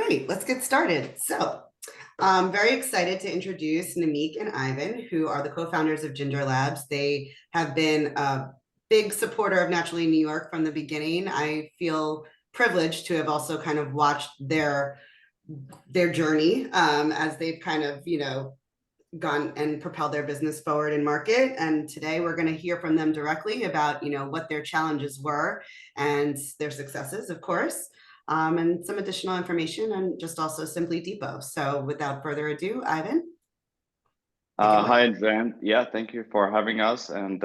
Great, let's get started. So, I'm very excited to introduce Namik and Ivan, who are the co-founders of Ginger Labs. They have been a big supporter of Naturally New York from the beginning. I feel privileged to have also kind of watched their journey as they've kind of, gone and propelled their business forward in market. And today we're going to hear from them directly about, what their challenges were and their successes, of course, and some additional information and just also Simply Depot. So without further ado, Ivan, take it away. Hi, Jen. Yeah, thank you for having us and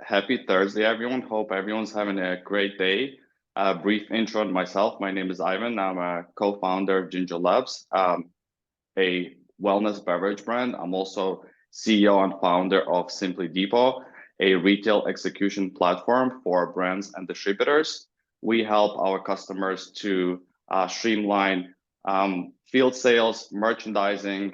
happy Thursday, everyone. Hope everyone's having a great day. Brief intro on myself. My name is Ivan. I'm a co-founder of Ginger Labs, a wellness beverage brand. I'm also CEO and founder of Simply Depot, a retail execution platform for brands and distributors. We help our customers to streamline field sales, merchandising,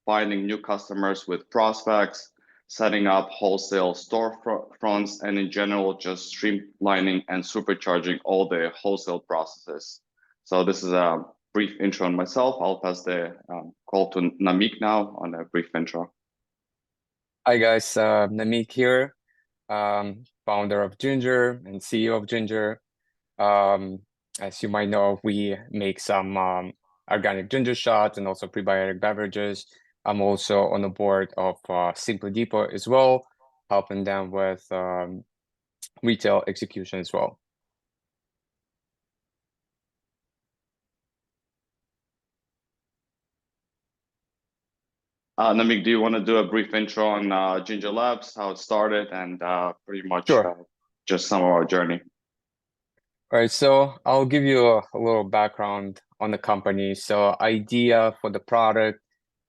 finding new customers with prospects, setting up wholesale storefronts, and in general, just streamlining and supercharging all the wholesale processes. So this is a brief intro on myself. I'll pass the call to Namik now on a brief intro. Hi guys, Namik here, founder of Ginger and CEO of Ginger. As you might know, we make some organic ginger shots and also prebiotic beverages. I'm also on the board of Simply Depot as well, helping them with retail execution as well. Namik, do you want to do a brief intro on Ginger Labs, how it started, and pretty much just some of our journey? All right, so I'll give you a little background on the company. So idea for the product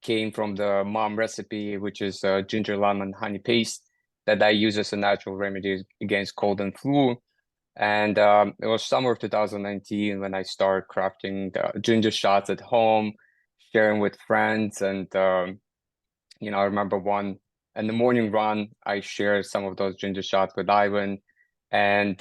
came from the mom recipe, which is ginger lemon honey paste that I use as a natural remedy against cold and flu. And it was summer of 2019 when I started crafting the ginger shots at home, sharing with friends. And, I remember one in the morning run, I shared some of those ginger shots with Ivan. And,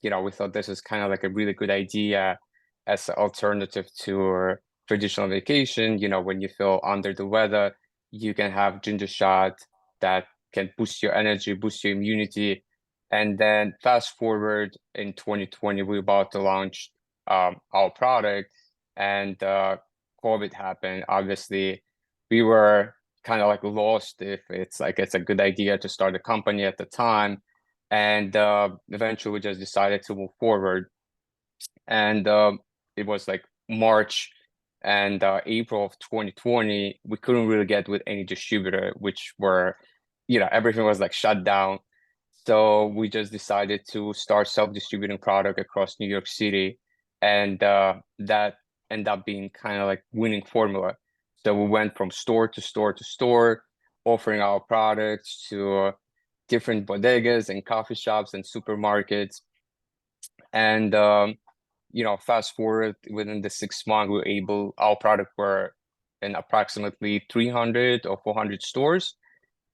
we thought this is kind of like a really good idea as an alternative to traditional vacation. When you feel under the weather, you can have ginger shot that can boost your energy, boost your immunity. And then fast forward in 2020, we're about to launch our product, and COVID happened. Obviously, we were kind of like lost if it's a good idea to start a company at the time. And eventually we just decided to move forward. And it was like March and April of 2020, we couldn't really get with any distributor, which were, everything was like shut down. So we just decided to start self-distributing product across New York City. And that ended up being kind of like winning formula. So we went from store to store to store, offering our products to different bodegas and coffee shops and supermarkets. And, fast forward within the 6 months, our product were in approximately 300 or 400 stores.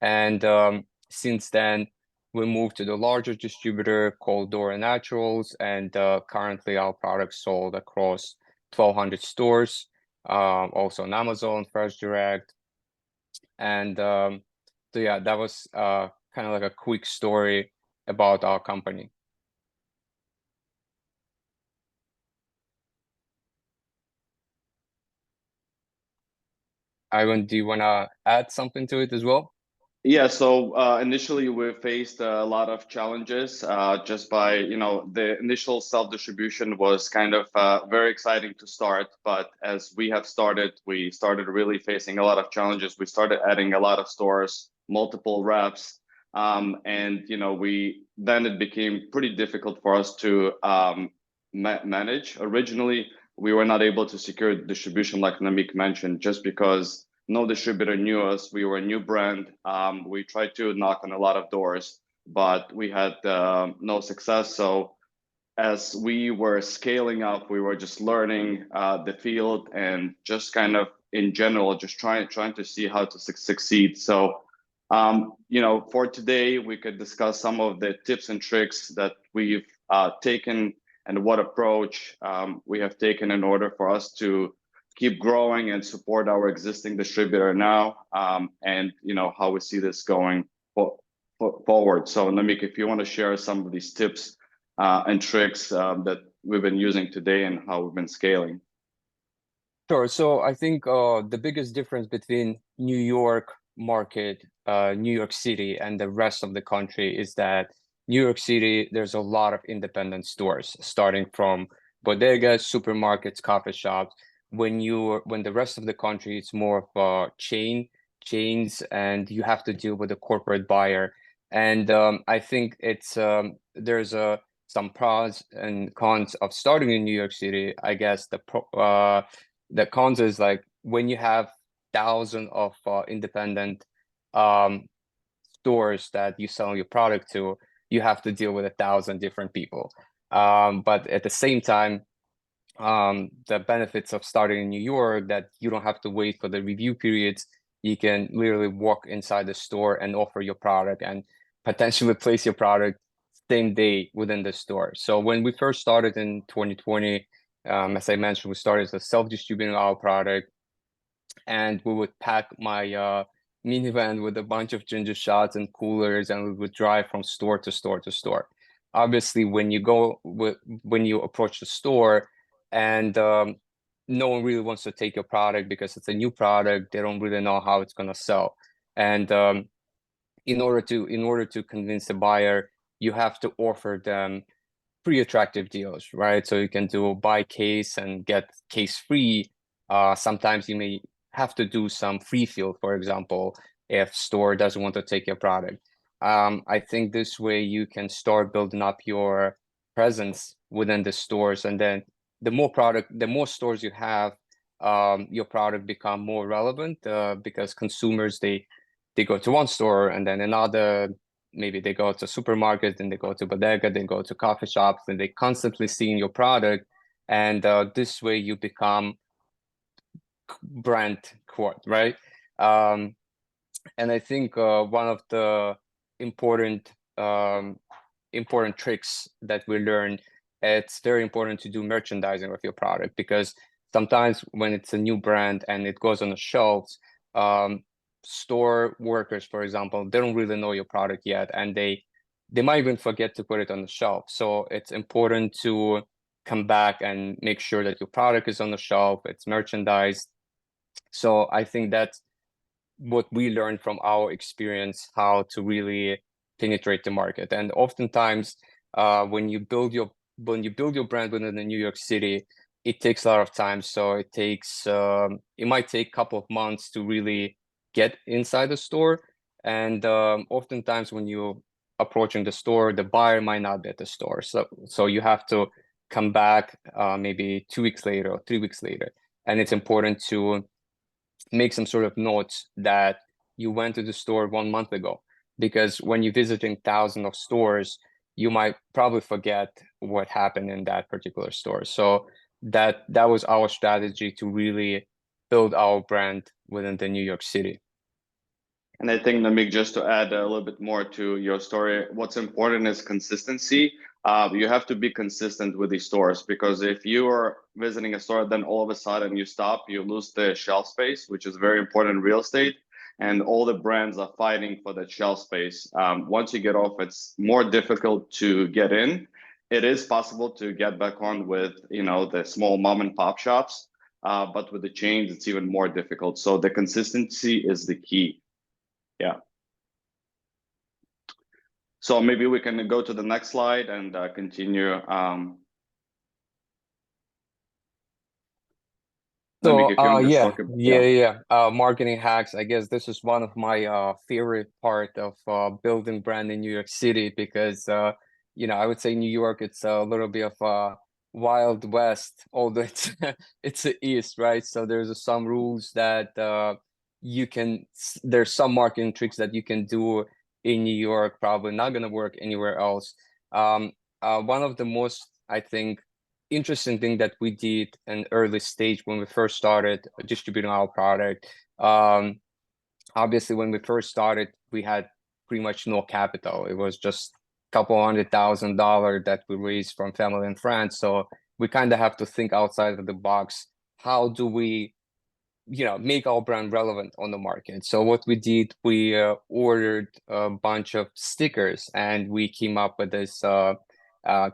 And since then, we moved to the larger distributor called Dora Naturals. And currently our products sold across 1,200 stores, also on Amazon, Fresh Direct. And so yeah, that was kind of like a quick story about our company. Ivan, do you want to add something to it as well? Yeah, so initially we faced a lot of challenges just by, the initial self-distribution was kind of very exciting to start. But as we started really facing a lot of challenges. We started adding a lot of stores, multiple reps. And, then it became pretty difficult for us to manage. Originally, we were not able to secure distribution like Namik mentioned, just because no distributor knew us. We were a new brand. We tried to knock on a lot of doors, but we had no success. So as we were scaling up, we were just learning the field and just kind of in general, just trying to see how to succeed. So, for today, we could discuss some of the tips and tricks that we've taken and what approach we have taken in order for us to keep growing and support our existing distributor now, and how we see this going forward. So Namik, if you want to share some of these tips and tricks that we've been using today and how we've been scaling. Sure. So I think the biggest difference between New York market, New York City, and the rest of the country is that New York City, there's a lot of independent stores, starting from bodegas, supermarkets, coffee shops. When the rest of the country, it's more of a chains, and you have to deal with a corporate buyer. And I think there's some pros and cons of starting in New York City. I guess the cons is like when you have thousands of independent stores that you sell your product to, you have to deal with 1,000 different people. But at the same time, the benefits of starting in New York, that you don't have to wait for the review periods. You can literally walk inside the store and offer your product and potentially place your product same day within the store. So when we first started in 2020, as I mentioned, we started as self-distributing our product, and we would pack my minivan with a bunch of ginger shots and coolers, and we would drive from store to store to store. Obviously, when you approach the store, and no one really wants to take your product because it's a new product, they don't really know how it's gonna sell. And in order to convince the buyer, you have to offer them pretty attractive deals, right? So you can do buy case and get case free. Sometimes you may have to do some free fill, for example, if store doesn't want to take your product. I think this way you can start building up your presence within the stores, and then the more stores you have, your product become more relevant, because consumers, they go to one store and then another. Maybe they go to supermarket, then they go to bodega, then go to coffee shops, and they constantly seeing your product. And this way you become brand quote, right? And I think one of the important tricks that we learned, it's very important to do merchandising with your product, because sometimes when it's a new brand and it goes on the shelves, store workers, for example, they don't really know your product yet, and they might even forget to put it on the shelf. So it's important to come back and make sure that your product is on the shelf, it's merchandised. So I think that's what we learned from our experience, how to really penetrate the market. And oftentimes, when you build your brand within the New York City, it takes a lot of time. So it might take a couple of months to really get inside the store. And oftentimes when you're approaching the store, the buyer might not be at the store. So you have to come back maybe 2 weeks later or 3 weeks later. And it's important to make some sort of notes that you went to the store 1 month ago, because when you're visiting thousands of stores, you might probably forget what happened in that particular store. So that was our strategy to really build our brand within the New York City. And I think, Namik, just to add a little bit more to your story, what's important is consistency. You have to be consistent with these stores, because if you are visiting a store, then all of a sudden you stop, you lose the shelf space, which is very important in real estate. And all the brands are fighting for that shelf space. Once you get off, it's more difficult to get in. It is possible to get back on with, the small mom and pop shops, but with the chains, it's even more difficult. So the consistency is the key. Yeah. So maybe we can go to the next slide and continue. Marketing hacks. I guess this is one of my favorite part of building brand in New York City, because I would say New York, it's a little bit of a Wild West, although it's the East, right? So there's some rules that there's some marketing tricks that you can do in New York, probably not gonna work anywhere else. One of the most, I think, interesting thing that we did in early stage when we first started distributing our product. Obviously, when we first started, we had pretty much no capital. It was just couple $100,000 that we raised from family and friends. So we kind of have to think outside of the box. How do we, make our brand relevant on the market? So what we did, we ordered a bunch of stickers, and we came up with this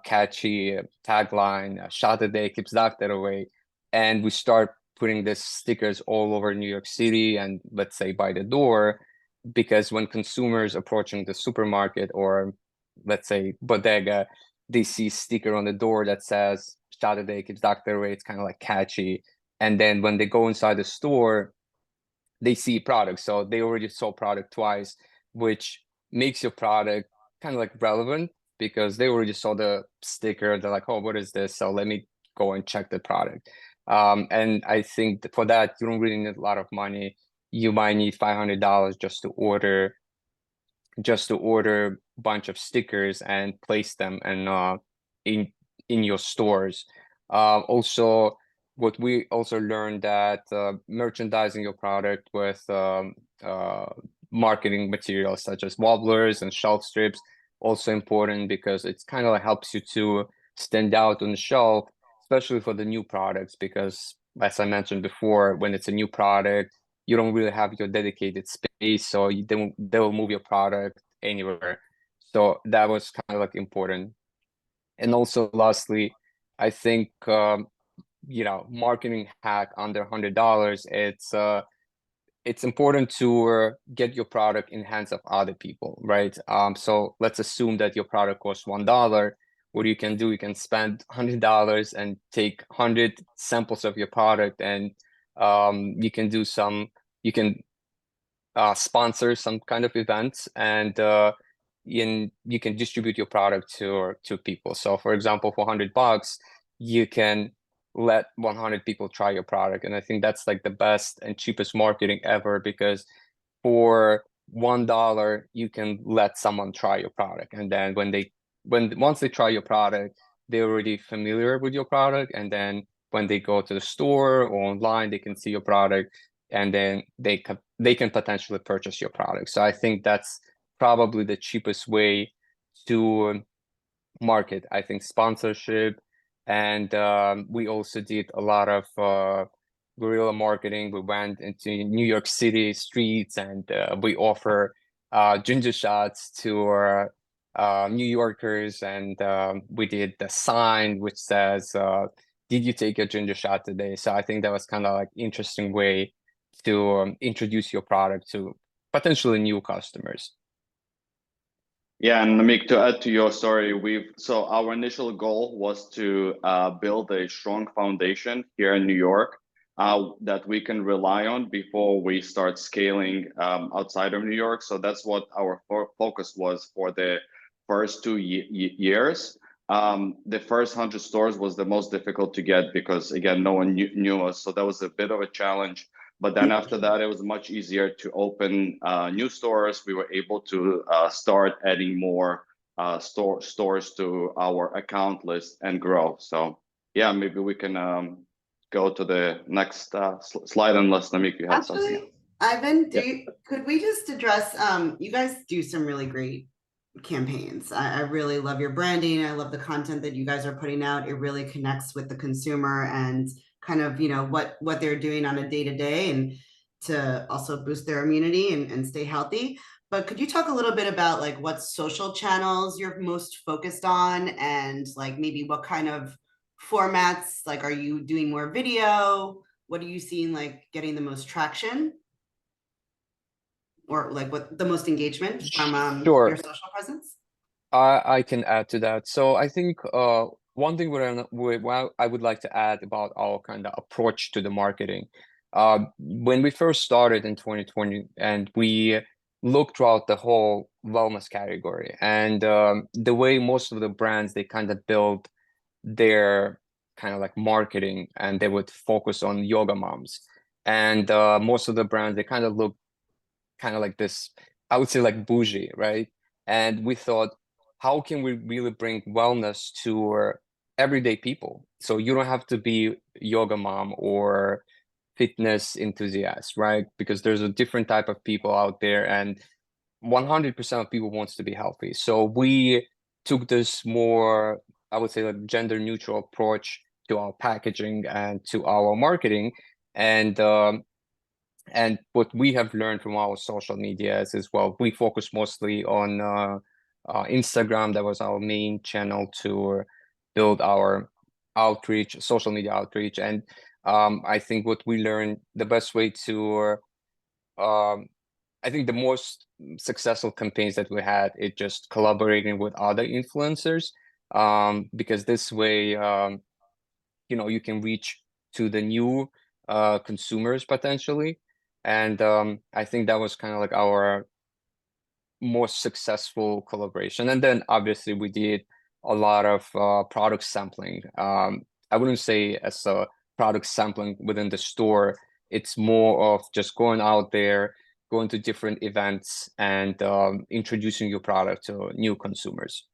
catchy tagline, "Shot a day keeps doctor away." And we start putting these stickers all over New York City and, let's say, by the door, because when consumers approaching the supermarket or, let's say, bodega, they see sticker on the door that says "Shot a day keeps doctor away." It's kind of like catchy. And then when they go inside the store, they see product. So they already saw product twice, which makes your product kind of like relevant because they already saw the sticker. They're like, "Oh, what is this? So let me go and check the product." And I think for that, you don't really need a lot of money. You might need $500 just to order a bunch of stickers and place them in in your stores. Also, what we also learned that merchandising your product with marketing materials such as wobblers and shelf strips also important because it's kind of helps you to stand out on the shelf, especially for the new products. Because as I mentioned before, when it's a new product, you don't really have your dedicated space, so they'll move your product anywhere. So that was kind of like important. And also, lastly, I think marketing hack under $100. It's important to get your product in hands of other people, right? So let's assume that your product costs $1. What you can do, you can spend $100 and take 100 samples of your product, and you can sponsor some kind of events, and you can distribute your product to people. So for example, for $100, you can let 100 people try your product. And I think that's like the best and cheapest marketing ever, because for $1, you can let someone try your product. And then once they try your product, they're already familiar with your product. And then when they go to the store or online, they can see your product, and then they can potentially purchase your product. So I think that's probably the cheapest way to market. I think sponsorship, and we also did a lot of guerrilla marketing. We went into New York City streets, and we offer ginger shots to our New Yorkers, and we did the sign which says, "Did you take a ginger shot today?" So I think that was kind of like interesting way to introduce your product to potentially new customers. Yeah, and Namik, to add to your story, so our initial goal was to build a strong foundation here in New York that we can rely on before we start scaling outside of New York. So that's what our focus was for the first 2 years. The first 100 stores was the most difficult to get because, again, no one knew us. So that was a bit of a challenge. But then after that, it was much easier to open new stores. We were able to start adding more stores to our account list and grow. So yeah, maybe we can go to the next slide, unless Namik, you had something. Actually, Ivan, Yeah. could we just address, you guys do some really great campaigns. I really love your branding. I love the content that you guys are putting out. It really connects with the consumer and kind of, what they're doing on a day-to-day, and to also boost their immunity and stay healthy. But could you talk a little bit about like what social channels you're most focused on, and like maybe what kind of formats, like are you doing more video? What are you seeing like getting the most traction? Or like what the most engagement from Sure. your social presence? I can add to that. So I think one thing what I would like to add about our kind of approach to the marketing. When we first started in 2020, and we looked throughout the whole wellness category, and the way most of the brands, they kind of build their kind of like marketing, and they would focus on yoga moms. And most of the brands, they kind of look kind of like this, I would say, like bougie, right? And we thought, how can we really bring wellness to everyday people? So you don't have to be yoga mom or fitness enthusiast, right? Because there's a different type of people out there, and 100% of people wants to be healthy. So we took this more, I would say, like gender neutral approach to our packaging and to our marketing. And what we have learned from our social medias as well, we focus mostly on Instagram. That was our main channel to build our outreach, social media outreach. And I think what we learned, the best way to, I think the most successful campaigns that we had, it just collaborating with other influencers, because this way, you can reach to the new consumers potentially. And I think that was kind of like our most successful collaboration. And then obviously we did a lot of product sampling. I wouldn't say as a product sampling within the store. It's more of just going out there, going to different events, and introducing your product to new consumers.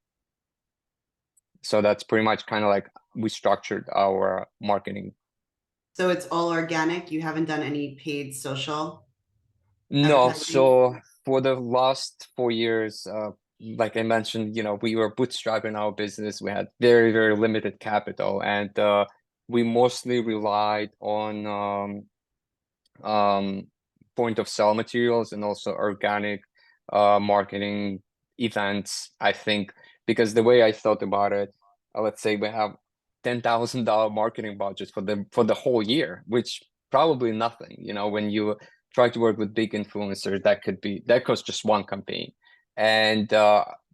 So that's pretty much kind of like we structured our marketing. So it's all organic. You haven't done any paid social No, advertising? so for the last 4 years, like I mentioned, we were bootstrapping our business. We had very, very limited capital, and we mostly relied on point of sale materials and also organic marketing events, I think, because the way I thought about it, let's say we have $10,000 marketing budget for the whole year, which probably nothing, when you try to work with big influencers, that costs just one campaign. And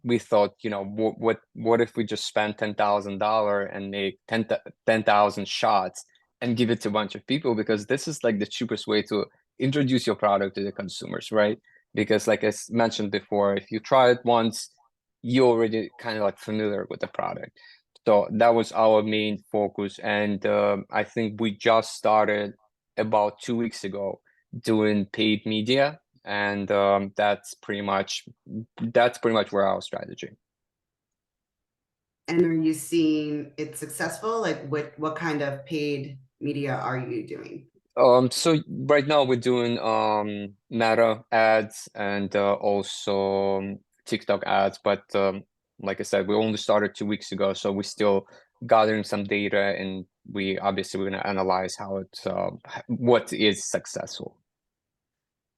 we thought, what if we just spend $10,000 and make 10,000 shots and give it to a bunch of people, because this is like the cheapest way to introduce your product to the consumers, right? Because like I mentioned before, if you try it once, you're already kind of like familiar with the product. So that was our main focus. And I think we just started about 2 weeks ago doing paid media. And that's pretty much where our strategy. And are you seeing it successful? Like what kind of paid media are you doing? So right now we're doing Meta ads and also TikTok ads, but like I said, we only started 2 weeks ago, so we're still gathering some data, and we're gonna analyze what is successful.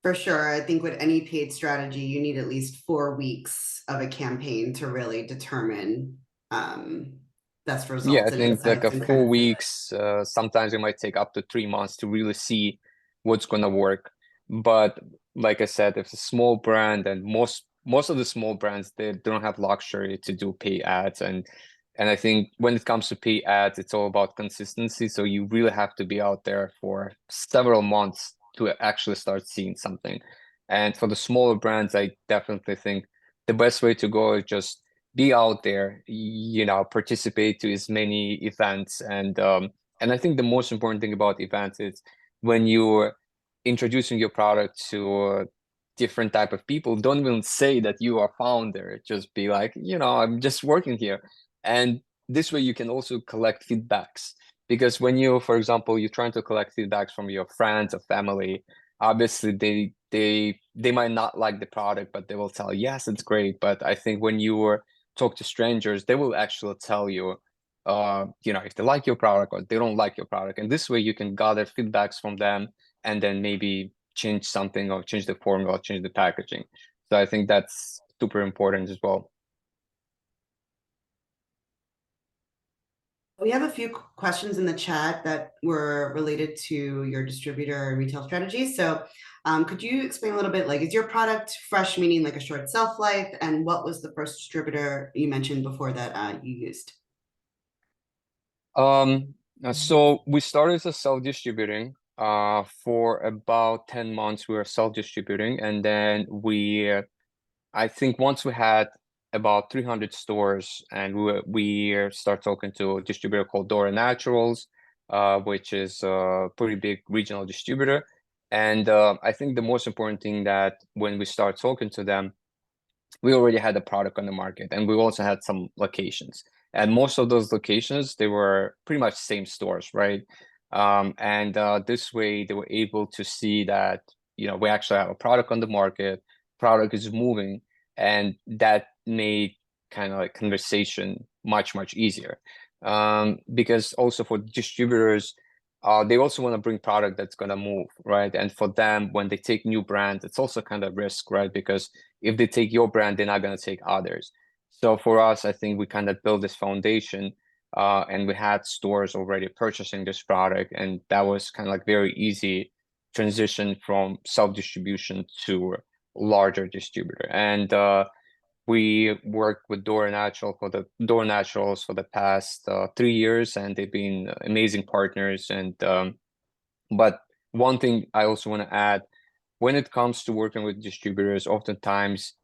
For sure. I think with any paid strategy, you need at least 4 weeks of a campaign to really determine best Yeah, I results and think like a insights and kind 4 weeks, sometimes it might take up to 3 months to really see what's gonna work. But like I said, if it's a small brand, and most of the small brands, they don't have luxury to do pay ads, and I think when it comes to pay ads, it's all about consistency. So you really have to be out there for several months to actually start seeing something. And for the smaller brands, I definitely think the best way to go is just be out there, participate to as many events. And I think the most important thing about events is when you're introducing your product to different type of people, don't even say that you are founder. Just be like, I'm just working here. And this way you can also collect feedbacks. Because when for example, you're trying to collect feedbacks from your friends or family, obviously they might not like the product, but they will tell, yes, it's great. But I think when you talk to strangers, they will actually tell you, if they like your product or they don't like your product. And this way you can gather feedbacks from them and then maybe change something or change the formula, change the packaging. So I think that's super important as well. We have a few questions in the chat that were related to your distributor and retail strategy. So could you explain a little bit, like, is your product fresh, meaning like a short shelf life? And what was the first distributor you mentioned before that you used? So we started as self-distributing. For about 10 months, we were self-distributing, and then I think once we had about 300 stores, and we start talking to a distributor called Dora Naturals, which is a pretty big regional distributor. And I think the most important thing that when we start talking to them, we already had a product on the market, and we also had some locations. And most of those locations, they were pretty much same stores, right? And this way they were able to see that, we actually have a product on the market, product is moving, and that made kind of like conversation much easier. Because also for distributors, they also want to bring product that's gonna move, right? And for them, when they take new brands, it's also kind of risk, right? Because if they take your brand, they're not gonna take others. So for us, I think we kind of build this foundation, and we had stores already purchasing this product, and that was kind of like very easy transition from self-distribution to larger distributor. And we worked with Door Naturals for the past 3 years, and they've been amazing partners. And but one thing I also want to add, when it comes to working with distributors, oftentimes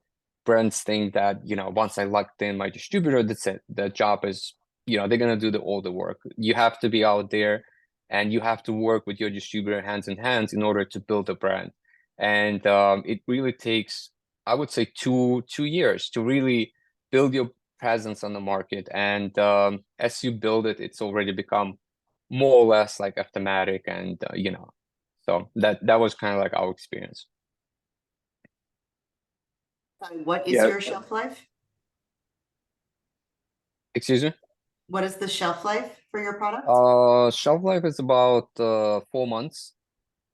brands think that, once I locked in my distributor, that's it. The job is, they're gonna do all the work. You have to be out there and you have to work with your distributor hands in hands in order to build a brand. And it really takes, I would say, two years to really build your presence on the market. And as you build it, it's already become more or less like automatic. And so that was kind of like our experience. What is Yeah. your shelf life? Excuse me? What is the shelf life for your product? Shelf life is about 4 months.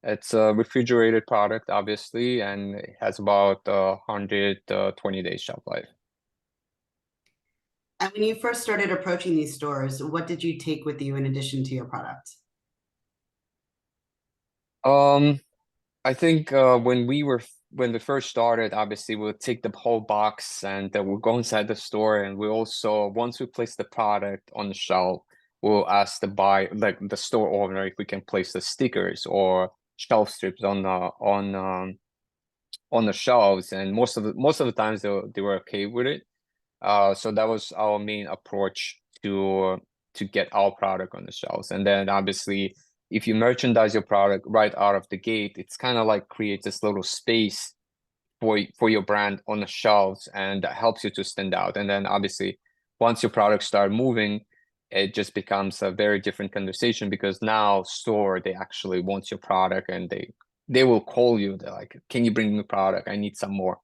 It's a refrigerated product, obviously, and it has about 120 days shelf life. And when you first started approaching these stores, what did you take with you in addition to your product? I think when we first started, obviously we'll take the whole box and we'll go inside the store, and we also, once we place the product on the shelf, we'll ask the store owner, if we can place the stickers or shelf strips on the shelves, and most of the times they were okay with it. So that was our main approach to get our product on the shelves. And then obviously, if you merchandise your product right out of the gate, it's kind of like creates this little space for your brand on the shelves, and that helps you to stand out. And then obviously, once your products start moving, it just becomes a very different conversation, because now they actually want your product, and they will call you. They're like, can you bring me product? I need some more.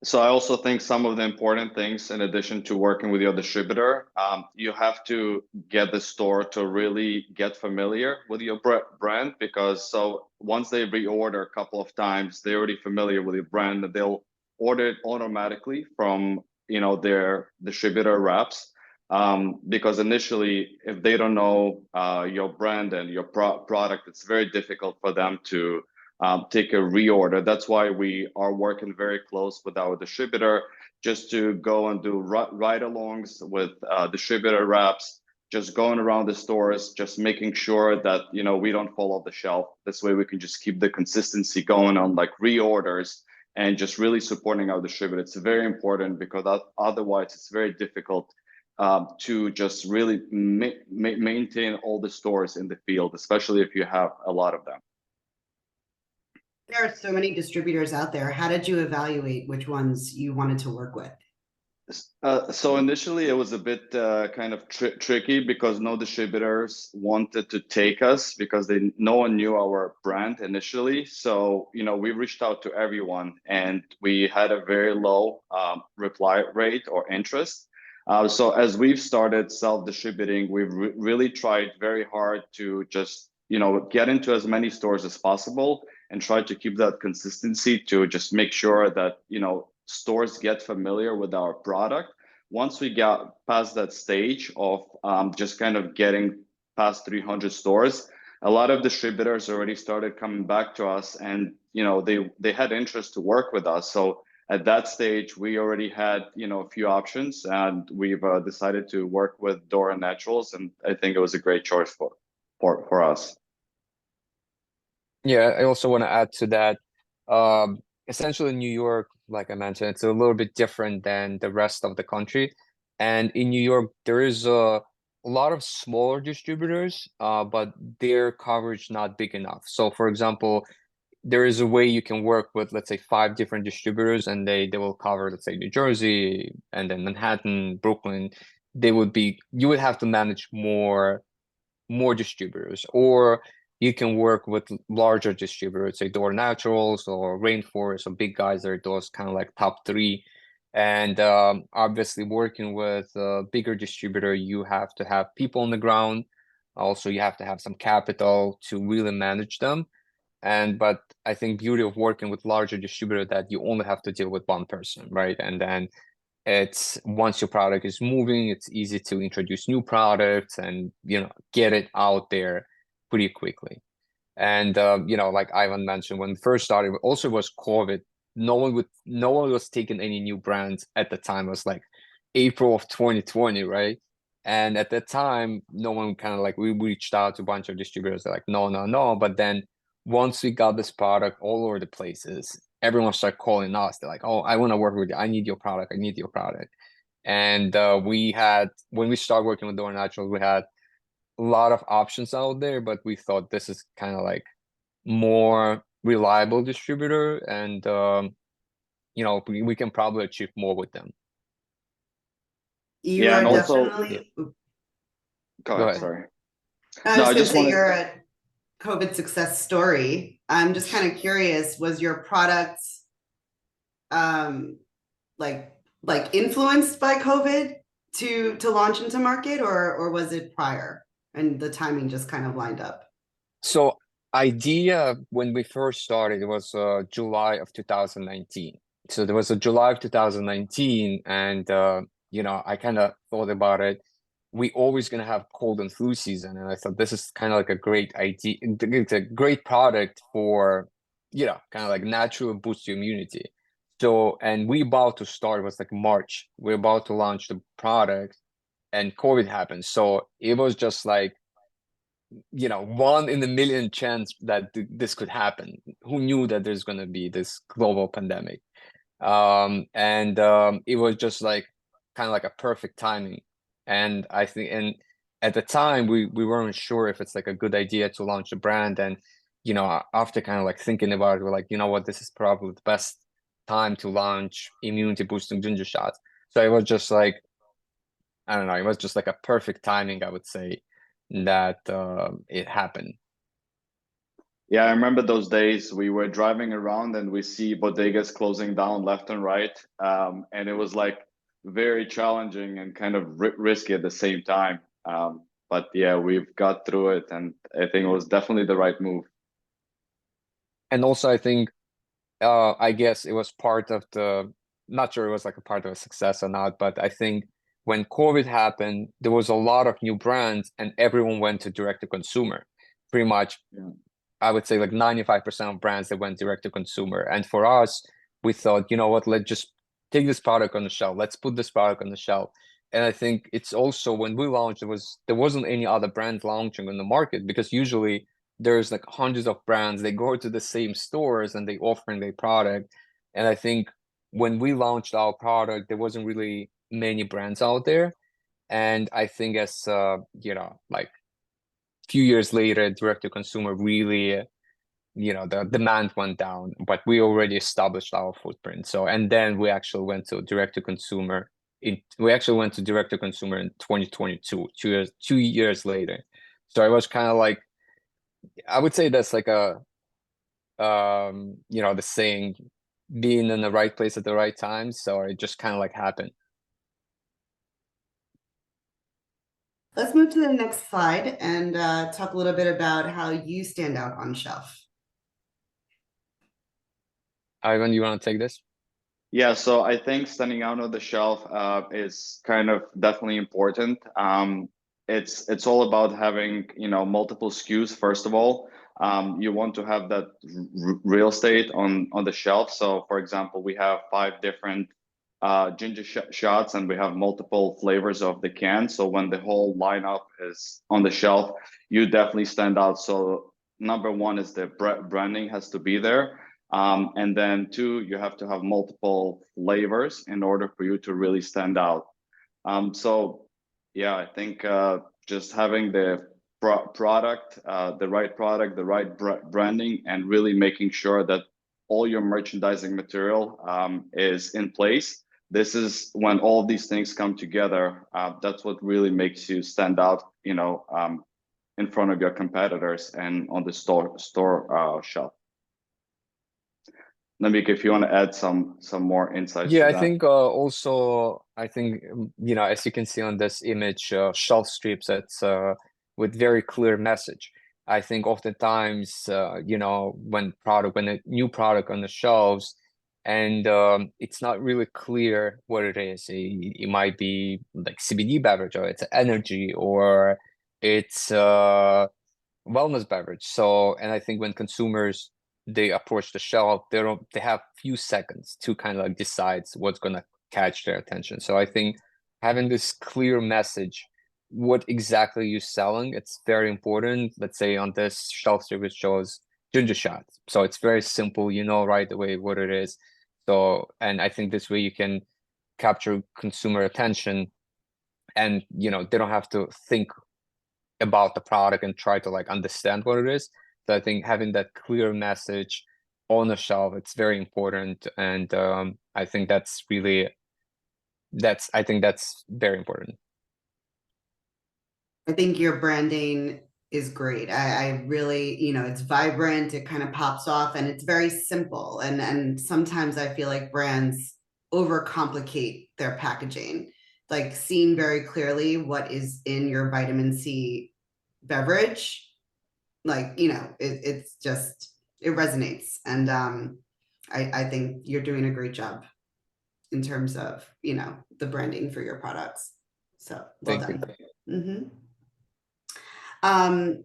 So I also think some of the important things, in addition to working with your distributor, you have to get the store to really get familiar with your brand, because so once they reorder a couple of times, they're already familiar with your brand, and they'll order it automatically from their distributor reps. Because initially, if they don't know your brand and your product, it's very difficult for them to take a reorder. That's why we are working very close with our distributor, just to go and do ride-alongs with distributor reps, just going around the stores, just making sure that we don't fall off the shelf. This way we can just keep the consistency going on like reorders, and just really supporting our distributor. It's very important, because otherwise it's very difficult to just really maintain all the stores in the field, especially if you have a lot of them. There are so many distributors out there. How did you evaluate which ones you wanted to work with? So initially it was a bit kind of tricky, because no distributors wanted to take us, because no one knew our brand initially. So we reached out to everyone, and we had a very low reply rate or interest. So as we've started self-distributing, we've really tried very hard to just get into as many stores as possible, and try to keep that consistency to just make sure that stores get familiar with our product. Once we got past that stage of just kind of getting past 300 stores, a lot of distributors already started coming back to us, and they had interest to work with us. So at that stage, we already had a few options, and we've decided to work with Door Naturals, and I think it was a great choice for us. Yeah, I also want to add to that. Essentially, New York, like I mentioned, it's a little bit different than the rest of the country. And in New York, there is a lot of smaller distributors, but their coverage not big enough. So, for example, there is a way you can work with, let's say, 5 different distributors, and they will cover, let's say, New Jersey, and then Manhattan, Brooklyn. You would have to manage more distributors, or you can work with larger distributors, say Door Naturals or Rainforest, or big guys. Are those kind of like top 3. And obviously, working with a bigger distributor, you have to have people on the ground. Also, you have to have some capital to really manage them. But I think beauty of working with larger distributor that you only have to deal with one person, right? And then it's once your product is moving, it's easy to introduce new products and get it out there pretty quickly. And like Ivan mentioned, when we first started, also was COVID. No one was taking any new brands at the time. It was like April of 2020, right? And at that time, no one kind of like we reached out to a bunch of distributors. They're like, no, no, no. But then once we got this product all over the places, everyone started calling us. They're like, oh, I want to work with you. I need your product. I need your product. And we had when we started working with Door Naturals, we had a lot of options out there, but we thought this is kind of like more reliable distributor, and we can probably achieve more with them. You Yeah, are and also, definitely. go Go ahead, ahead. sorry. I No, was I going to just say wanted, you're a COVID success story. I'm just kind of curious, was your product um like influenced by COVID to launch into market, or was it prior and the timing just kind of lined up? So idea when we first started, it was July of 2019. So there was a July of 2019, and I kind of thought about it. We always gonna have cold and flu season, and I thought this is kind of like a great idea. It's a great product for, kind of like naturally boost your immunity. So, and we about to start, it was like March. We're about to launch the product, and COVID happened. So it was just like, 1 in a million chance that this could happen. Who knew that there's going to be this global pandemic? And it was just like kind of like a perfect timing. And I think, and at the time, we weren't sure if it's like a good idea to launch a brand. And after kind of like thinking about it, we're like, you know what, this is probably the best time to launch immunity boosting ginger shots. So it was just like, I don't know, it was just like a perfect timing, I would say, that it happened. yeah, I remember those days we were driving around and we see bodegas closing down left and right. And it was like very challenging and kind of risky at the same time. But yeah, we've got through it, and I think it was definitely the right move. And also, I think, I guess it was part of not sure it was like a part of a success or not, but I think when COVID happened, there was a lot of new brands and everyone went to direct to consumer. Pretty much, Yeah. I would say like 95% of brands that went direct to consumer. And for us, we thought, you know what, let's just take this product on the shelf. Let's put this product on the shelf. And I think it's also when we launched, there wasn't any other brand launching on the market, because usually there's like hundreds of brands. They go to the same stores and they offering their product. And I think when we launched our product, there wasn't really many brands out there. And I think as like few years later, direct to consumer really, the demand went down, but we already established our footprint. So, and then we actually went to direct to consumer in 2022, 2 years later. So it was kind of like, I would say that's like the saying, being in the right place at the right time. So it just kind of like happened. Let's move to the next slide and talk a little bit about how you stand out on shelf. Ivan, you want to take this? Yeah, so I think standing out on the shelf is kind of definitely important. It's all about having multiple SKUs. First of all, you want to have that real estate on the shelf. So, for example, we have 5 different ginger shots, and we have multiple flavors of the can. So when the whole lineup is on the shelf, you definitely stand out. So number one is the branding has to be there. And then 2, you have to have multiple flavors in order for you to really stand out. So yeah, I think just having the product, the right branding, and really making sure that all your merchandising material is in place. This is when all these things come together. That's what really makes you stand out, in front of your competitors and on the store shelf. Namik, if you want to add some more insights Yeah, to I that. think also I think as you can see on this image, shelf strips that's with very clear message. I think oftentimes when a new product on the shelves and it's not really clear what it is. It might be like CBD beverage or it's energy or it's wellness beverage. So, and I think when consumers they approach the shelf, they have few seconds to kind of like decide what's gonna catch their attention. So I think having this clear message, what exactly you're selling, it's very important. Let's say on this shelf strip it shows ginger shots. So it's very simple, you know right away what it is. So, and I think this way you can capture consumer attention and they don't have to think about the product and try to like understand what it is. So I think having that clear message on the shelf, it's very important. And I think that's very important. I think your branding is great. I really, it's vibrant, it kind of pops off and it's very simple. And sometimes I feel like brands overcomplicate their packaging, like seeing very clearly what is in your vitamin C beverage. Like, it's just it resonates. And I think you're doing a great job in terms of, the branding for your products. So well Thank you. done. Mm-hmm. Um,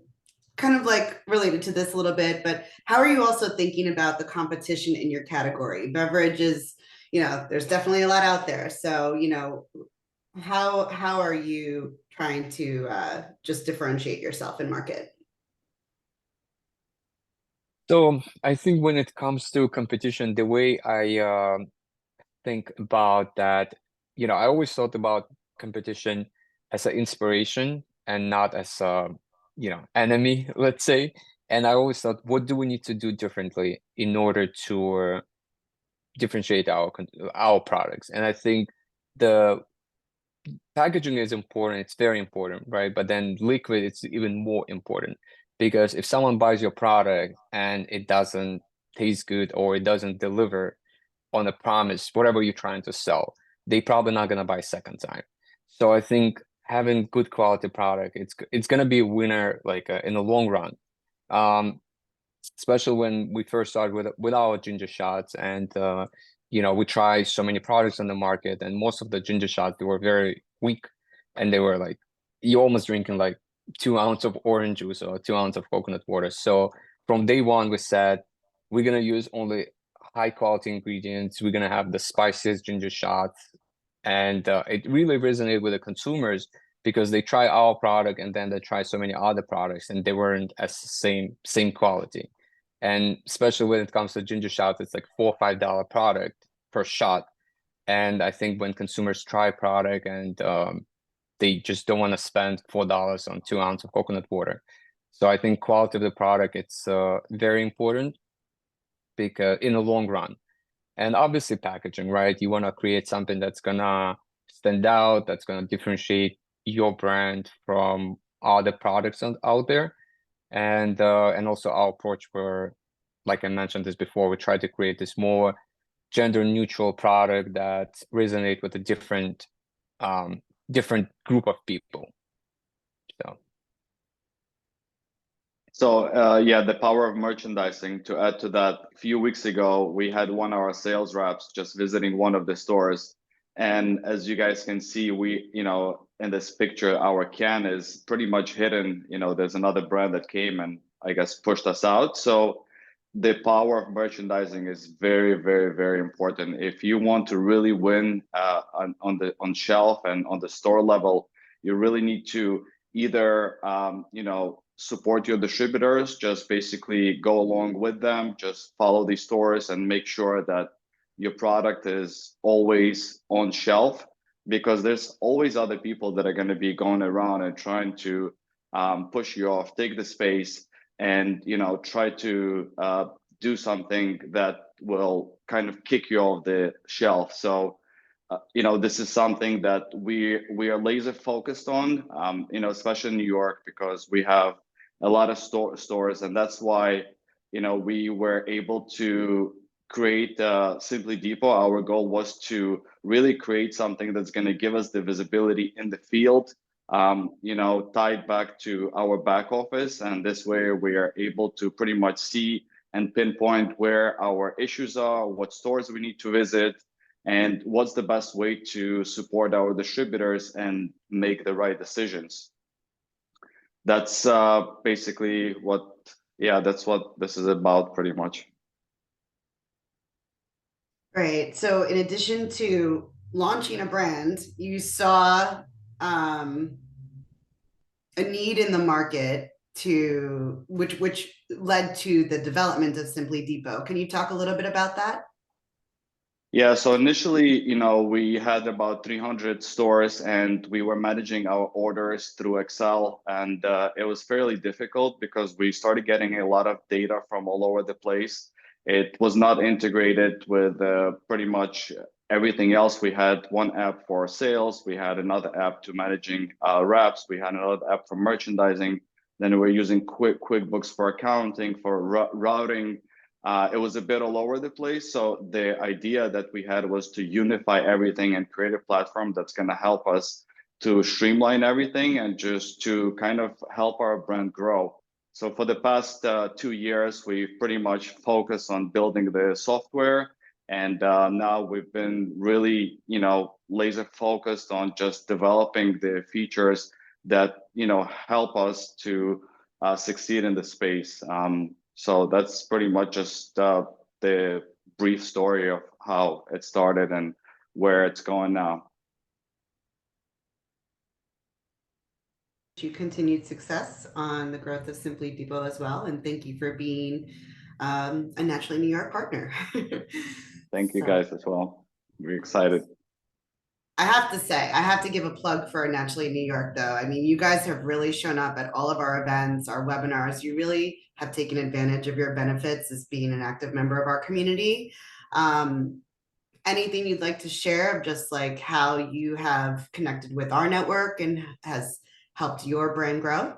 kind of like related to this a little bit, but how are you also thinking about the competition in your category? Beverages, there's definitely a lot out there. So, how are you trying to just differentiate yourself in market? So I think when it comes to competition, the way I think about that, I always thought about competition as an inspiration and not as a, enemy, let's say. And I always thought, what do we need to do differently in order to differentiate our products? And I think the packaging is important. It's very important, right? But then liquid, it's even more important because if someone buys your product and it doesn't taste good or it doesn't deliver on a promise, whatever you're trying to sell, they probably not gonna buy second time. So I think having good quality product, it's gonna be a winner like in the long run. Um, Especially when we first started with our ginger shots and we tried so many products on the market and most of the ginger shots they were very weak and they were like you almost drinking like 2 ounces of orange juice or 2 ounces of coconut water. So from day one we said we're gonna use only high quality ingredients, we're gonna have the spiciest ginger shots, and it really resonated with the consumers because they try our product and then they try so many other products and they weren't as same quality. And especially when it comes to ginger shots, it's like $4 or $5 product per shot. And I think when consumers try product and they just don't want to spend $4 on 2 ounces of coconut water. So I think quality of the product it's very important because in the long run. And obviously packaging, right? You want to create something that's gonna stand out, that's gonna differentiate your brand from other products out there. And also our approach where, like I mentioned this before, we try to create this more gender neutral product that resonate with a different group of people. So So yeah, the power of merchandising. To add to that, a few weeks ago, we had one of our sales reps just visiting one of the stores. And as you guys can see, in this picture, our can is pretty much hidden. There's another brand that came and I guess pushed us out. So the power of merchandising is very, very, very important. If you want to really win on shelf and on the store level, you really need to either support your distributors, just basically go along with them, just follow these stores and make sure that your product is always on shelf, because there's always other people that are going to be going around and trying to push you off, take the space, and try to do something that will kind of kick you off the shelf. So this is something that we are laser focused on, especially in New York, because we have a lot of stores, and that's why we were able to create Simply Depot, our goal was to really create something that's going to give us the visibility in the field, tied back to our back office. And this way we are able to pretty much see and pinpoint where our issues are, what stores we need to visit, and what's the best way to support our distributors and make the right decisions. That's basically that's what this is about pretty much. Great. So in addition to launching a brand, you saw a need in the market to which led to the development of Simply Depot. Can you talk a little bit about that? Yeah, so initially, we had about 300 stores and we were managing our orders through Excel. And it was fairly difficult because we started getting a lot of data from all over the place. It was not integrated with pretty much everything else. We had one app for sales. We had another app to managing reps. We had another app for merchandising. Then we were using QuickBooks for accounting, for routing. It was a bit all over the place. So the idea that we had was to unify everything and create a platform that's going to help us to streamline everything and just to kind of help our brand grow. So for the past 2 years, we've pretty much focused on building the software. And now we've been really, laser focused on just developing the features that, help us to succeed in the space. So that's pretty much just the brief story of how it started and where it's going now. You continued success on the growth of Simply Depot as well. And thank you for being a Naturally New York partner. Thank you guys as well. We're excited. I have to say, I have to give a plug for Naturally New York, though. I mean, you guys have really shown up at all of our events, our webinars. You really have taken advantage of your benefits as being an active member of our community. Anything you'd like to share of just like how you have connected with our network and has helped your brand grow?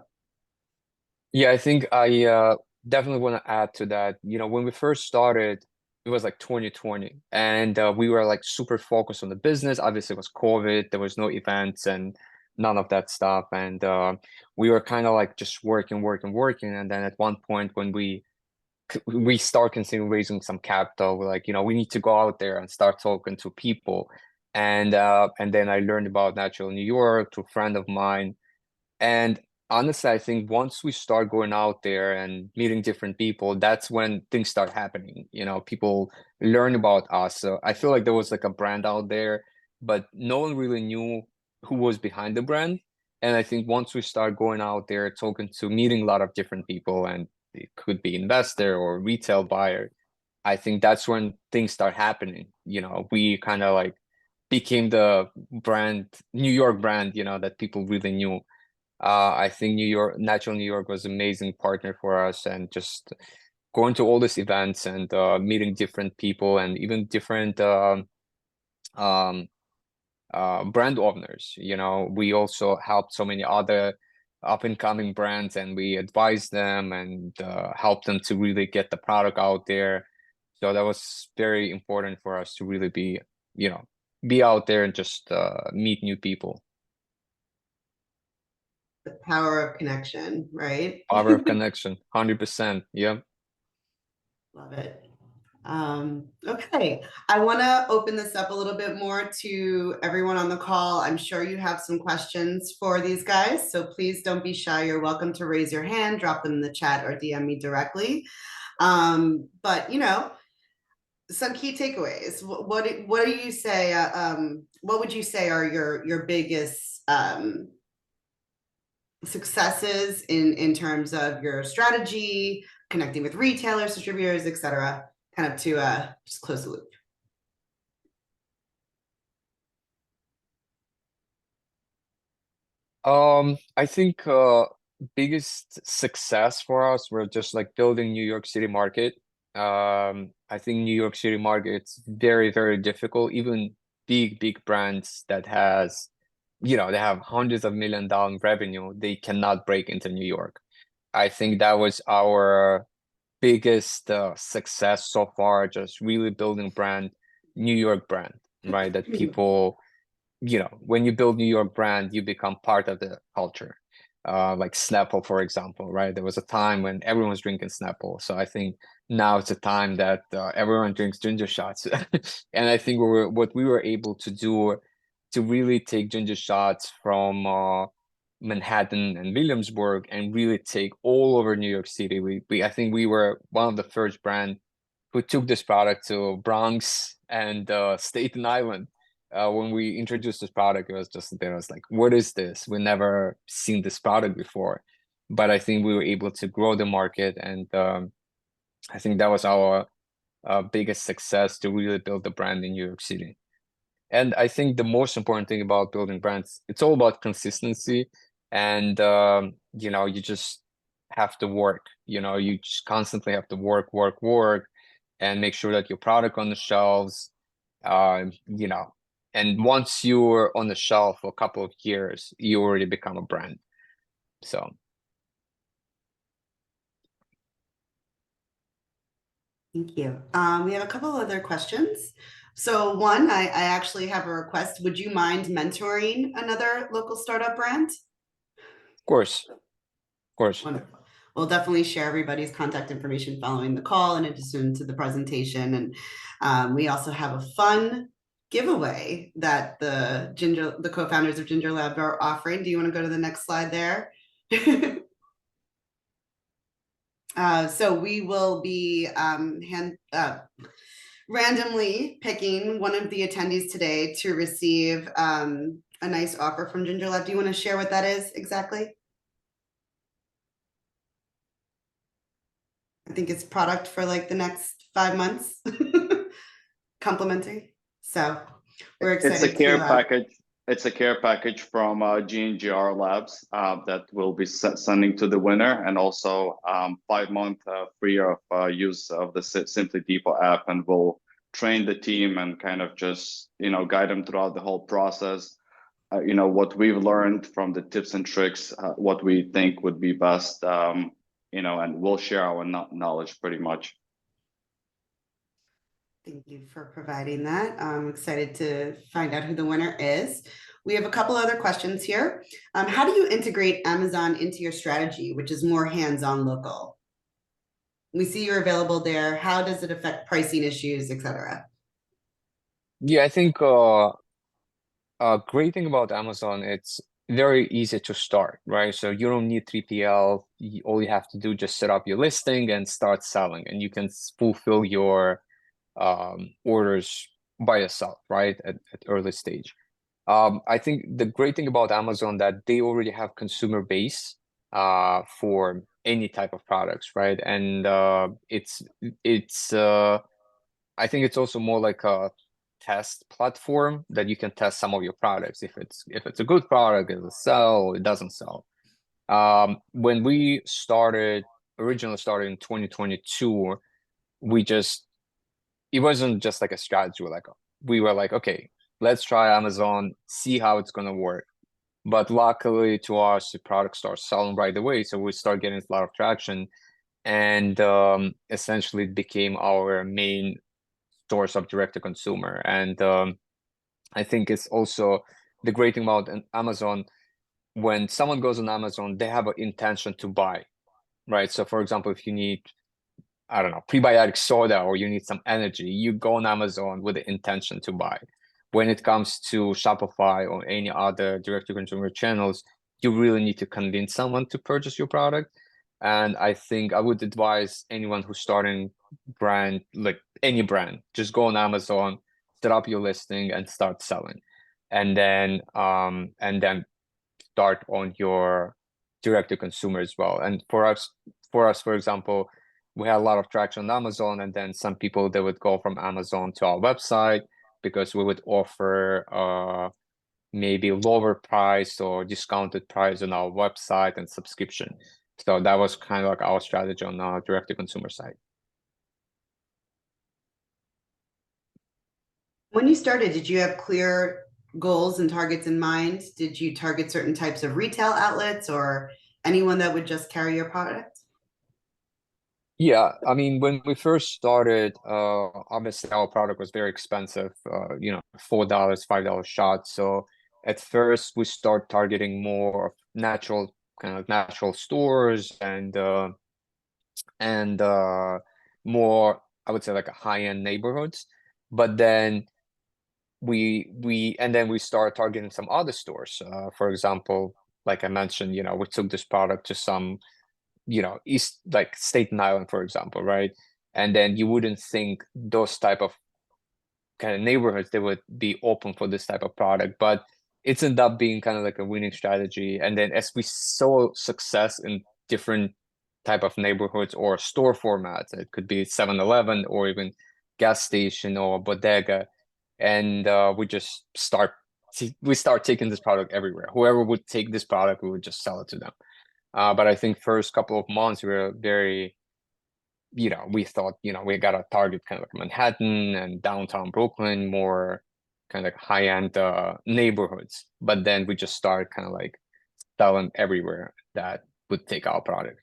Yeah, I think I definitely want to add to that. When we first started, it was like 2020, and we were like super focused on the business. Obviously, it was COVID, there was no events and none of that stuff. And we were kind of like just working. And then at one point when we start considering raising some capital, we're like, we need to go out there and start talking to people. And then I learned about Natural New York through a friend of mine. And honestly, I think once we start going out there and meeting different people, that's when things start happening. People learn about us. So I feel like there was like a brand out there, but no one really knew who was behind the brand. And I think once we start going out there, talking to meeting a lot of different people, and it could be investor or retail buyer, I think that's when things start happening. We kind of like became the brand, New York brand, that people really knew. I think Natural New York was an amazing partner for us, and just going to all these events and meeting different people and even different um, brand owners. We also helped so many other up and coming brands, and we advised them and helped them to really get the product out there. So that was very important for us to really be out there and just meet new people. The power of connection, right? Power of connection, 100%. Yeah. Love it. Okay, I want to open this up a little bit more to everyone on the call. I'm sure you have some questions for these guys, so please don't be shy. You're welcome to raise your hand, drop them in the chat, or DM me directly. But some key takeaways. What do you say? What would you say are your biggest successes in terms of your strategy, connecting with retailers, distributors, etc., kind of to just close the loop? I think biggest success for us were just like building New York City market. I think New York City market, it's very, very difficult. Even big brands that they have hundreds of $1 million revenue, they cannot break into New York. I think that was our biggest success so far, just really building brand, New York brand, right? That people, when you build New York brand, you become part of the culture. Like Snapple, for example, right? There was a time when everyone was drinking Snapple. So I think now it's a time that everyone drinks ginger shots. And I think what we were able to do to really take ginger shots from Manhattan and Williamsburg and really take all over New York City. I think we were one of the first brand who took this product to Bronx and Staten Island. When we introduced this product, it was just there was like, what is this? We never seen this product before. But I think we were able to grow the market, and I think that was our biggest success to really build the brand in New York City. And I think the most important thing about building brands, it's all about consistency. And you just have to work. You just constantly have to work, and make sure that your product on the shelves, uh, you know, and once you're on the shelf for a couple of years, you already become a brand. So Thank you. We have a couple other questions. So one, I actually have a request. Would you mind mentoring another local startup brand? of course. Wonderful. We'll definitely share everybody's contact information following the call in addition to the presentation. And we also have a fun giveaway that the co-founders of Ginger Lab are offering. Do you want to go to the next slide there? So we will be randomly picking one of the attendees today to receive a nice offer from Ginger Lab. Do you want to share what that is exactly? I think it's product for like the next 5 months, complimentary. So we're excited. It's a care package. It's a care package from GNGR Labs that will be sending to the winner, and also 5 month free of use of the Simply Depot app, and we'll train the team and kind of just guide them throughout the whole process. What we've learned from the tips and tricks, what we think would be best, and we'll share our knowledge pretty much. Thank you for providing that. I'm excited to find out who the winner is. We have a couple other questions here. How do you integrate Amazon into your strategy, which is more hands-on local? We see you're available there. How does it affect pricing issues, etc.? Yeah, I think great thing about Amazon, it's very easy to start, right? So you don't need 3PL. All you have to do just set up your listing and start selling, and you can fulfill your orders by yourself, right? At early stage. I think the great thing about Amazon that they already have consumer base for any type of products, right? And it's I think it's also more like a test platform that you can test some of your products. If it's a good product, it'll sell, it doesn't sell. When we originally started in 2022, it wasn't just like a strategy. We were like, okay, let's try Amazon, see how it's gonna work. But luckily to us, the product starts selling right away, so we start getting a lot of traction, and essentially it became our main source of direct to consumer. And I think it's also the great thing about Amazon. When someone goes on Amazon, they have an intention to buy, right? So for example, if you need, I don't know, prebiotic soda, or you need some energy, you go on Amazon with the intention to buy. When it comes to Shopify or any other direct to consumer channels, you really need to convince someone to purchase your product. And I think I would advise anyone who's starting brand, like any brand, just go on Amazon, set up your listing and start selling. And then start on your direct to consumer as well. And for us, for example, we had a lot of traction on Amazon, and then some people, they would go from Amazon to our website because we would offer maybe lower price or discounted price on our website and subscription. So that was kind of like our strategy on our direct to consumer side. When you started, did you have clear goals and targets in mind? Did you target certain types of retail outlets or anyone that would just carry your product? Yeah, I mean, when we first started, obviously our product was very expensive, $4, $5 shots. So at first we start targeting more of natural, kind of natural stores and more, I would say like a high-end neighborhoods. But then we start targeting some other stores. For example, like I mentioned, we took this product to some East, like Staten Island, for example, right? And then you wouldn't think those type of kind of neighborhoods they would be open for this type of product, but it's ended up being kind of like a winning strategy. And then as we saw success in different type of neighborhoods or store formats, it could be 7-Eleven or even gas station or bodega, and we start taking this product everywhere. Whoever would take this product, we would just sell it to them. But I think first couple of months we were very, we thought, we got to target kind of like Manhattan and downtown Brooklyn, more kind of like high-end neighborhoods. But then we just started kind of like selling everywhere that would take our product.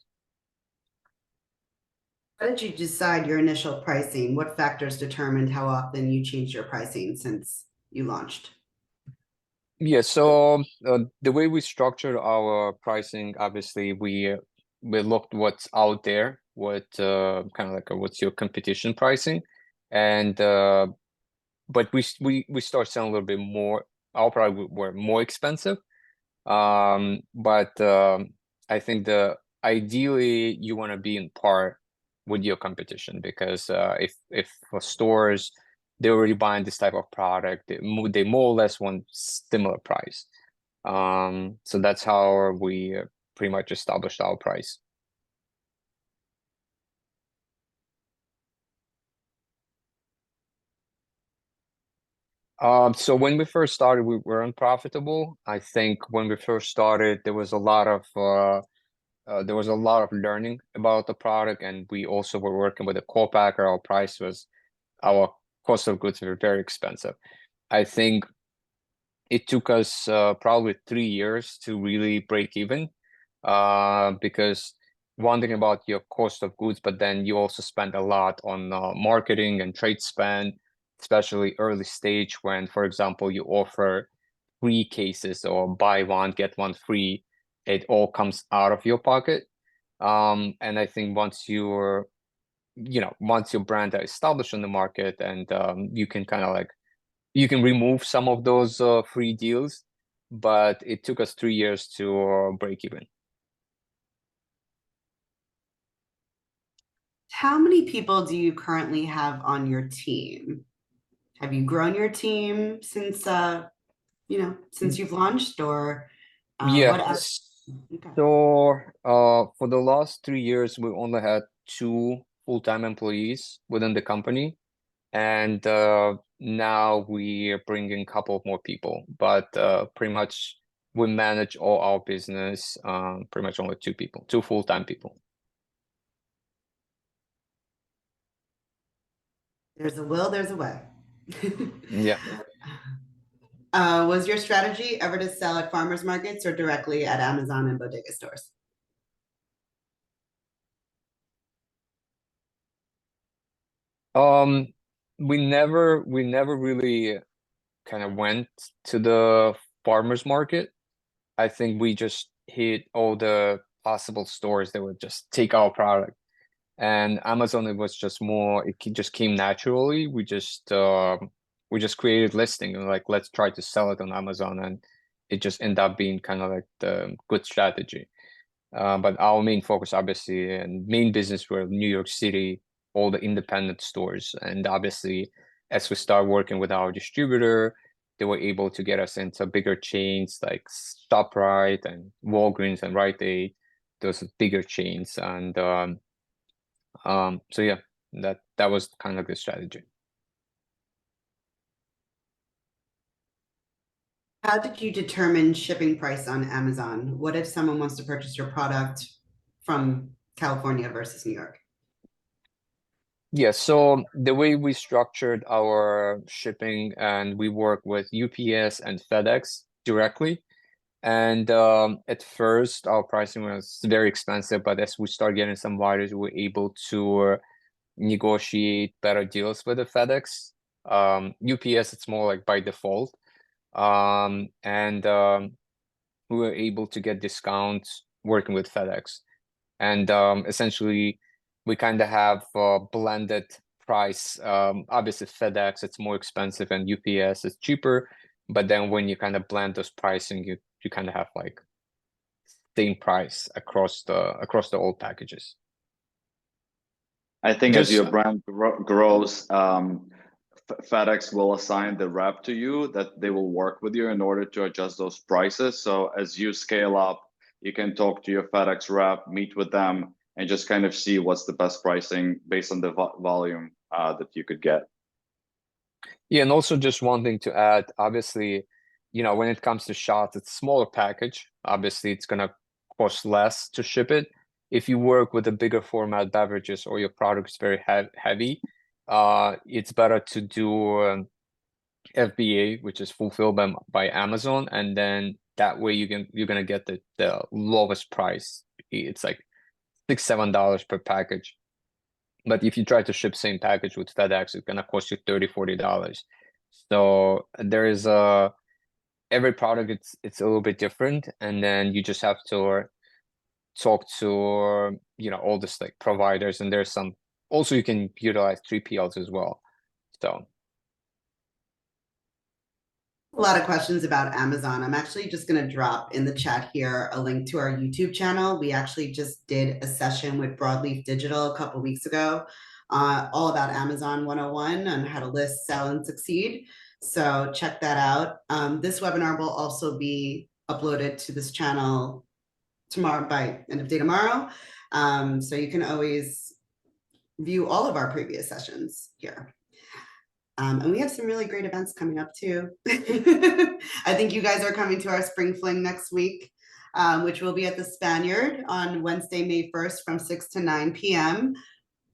How did you decide your initial pricing? What factors determined how often you changed your pricing since you launched? Yeah, so the way we structured our pricing, obviously we looked what's out there, what kind of like what's your competition pricing, and but we start selling a little bit more. Our product were more expensive. But I think the ideally you want to be in par with your competition, because if for stores they're already buying this type of product, they more or less want similar price. So that's how we pretty much established our price. So when we first started, we were unprofitable. I think when we first started, there was a lot of learning about the product, and we also were working with a co-packer. Our cost of goods were very expensive. I think it took us probably 3 years to really break even, because one thing about your cost of goods, but then you also spend a lot on marketing and trade spend, especially early stage when, for example, you offer free cases or buy one, get one free. It all comes out of your pocket. And I think once your brand is established in the market, and you can kind of like you can remove some of those free deals, but it took us 3 years to break even. How many people do you currently have on your team? Have you grown your team since since you've launched, or Yeah. what okay. So for the last 3 years, we only had two full-time employees within the company. And now we are bringing a couple of more people, but pretty much we manage all our business, pretty much only two people, two full-time people. There's a will, there's a way. Yeah. Was your strategy ever to sell at farmers markets or directly at Amazon and bodega stores? Um, we never really kind of went to the farmers market. I think we just hit all the possible stores that would just take our product. And Amazon, it was just more, just came naturally. We just created listing and like, let's try to sell it on Amazon, and it just ended up being kind of like the good strategy. But our main focus, obviously, and main business were New York City, all the independent stores. And obviously, as we start working with our distributor, they were able to get us into bigger chains like ShopRite and Walgreens and Rite Aid, those bigger chains. And so yeah, that was kind of the strategy. How did you determine shipping price on Amazon? What if someone wants to purchase your product from California versus New York? Yeah, so the way we structured our shipping, and we work with UPS and FedEx directly, And at first, our pricing was very expensive, but as we start getting some riders, we were able to negotiate better deals with the FedEx. UPS, it's more like by default. And we were able to get discounts working with FedEx. And essentially, we kind of have a blended price. Obviously, FedEx, it's more expensive, and UPS is cheaper. But then when you kind of blend those pricing, you kind of have like same price across the old packages. I think as Just your brand grows, FedEx will assign the rep to you that they will work with you in order to adjust those prices. So as you scale up, you can talk to your FedEx rep, meet with them, and just kind of see what's the best pricing based on the volume that you could get. Yeah, and also just one thing to add, obviously, when it comes to shots, it's a smaller package. Obviously, it's gonna cost less to ship it. If you work with a bigger format beverages or your product is very heavy, it's better to do FBA, which is fulfilled by Amazon, and then that way you're gonna get the lowest price. It's like $6-7 per package. But if you try to ship same package with FedEx, it's gonna cost you $30-40. So there is every product it's a little bit different, and then you just have to talk to all this like providers, and there's some also you can utilize 3PLs as well. So A lot of questions about Amazon. I'm actually just going to drop in the chat here a link to our YouTube channel. We actually just did a session with Broadleaf Digital a couple weeks ago, all about Amazon 101 on how to list, sell, and succeed. So check that out. This webinar will also be uploaded to this channel tomorrow by end of day tomorrow. So you can always view all of our previous sessions here. And we have some really great events coming up too. I think you guys are coming to our Spring Fling next week, which will be at the Spaniard on Wednesday, May 1st from 6 to 9 p.m.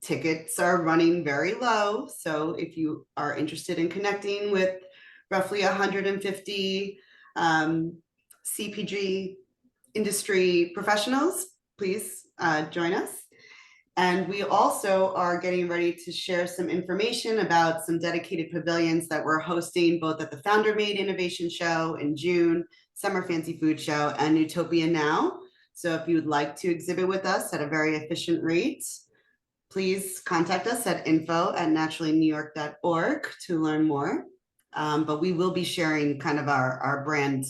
Tickets are running very low. So if you are interested in connecting with roughly 150 CPG industry professionals, please join us. And we also are getting ready to share some information about some dedicated pavilions that we're hosting both at the Founder Made Innovation Show in June, Summer Fancy Food Show, and Utopia Now. So if you would like to exhibit with us at a very efficient rate, please contact us at info@naturallynewyork.org to learn more. But we will be sharing kind of our brand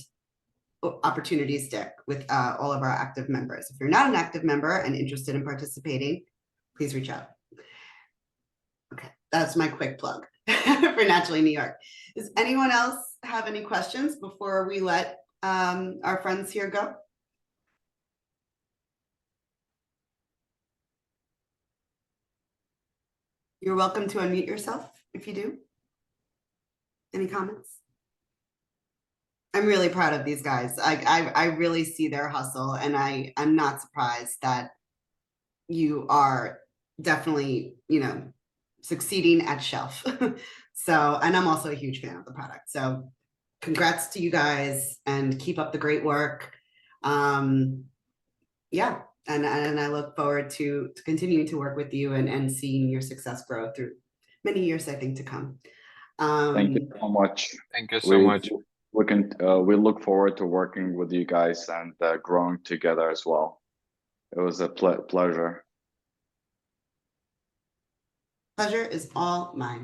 opportunity stick with all of our active members. If you're not an active member and interested in participating, please reach out. Okay, that's my quick plug for Naturally New York. Does anyone else have any questions before we let our friends here go? You're welcome to unmute yourself if you do. Any comments? I'm really proud of these guys. I really see their hustle, and I'm not surprised that you are definitely, succeeding at shelf. So, and I'm also a huge fan of the product. So congrats to you guys and keep up the great work. Yeah. And I look forward to continuing to work with you and seeing your success grow through many years, I think, to come. Thank you so much. thank you so much. We look forward to working with you guys and growing together as well. It was a pleasure. Pleasure is all mine.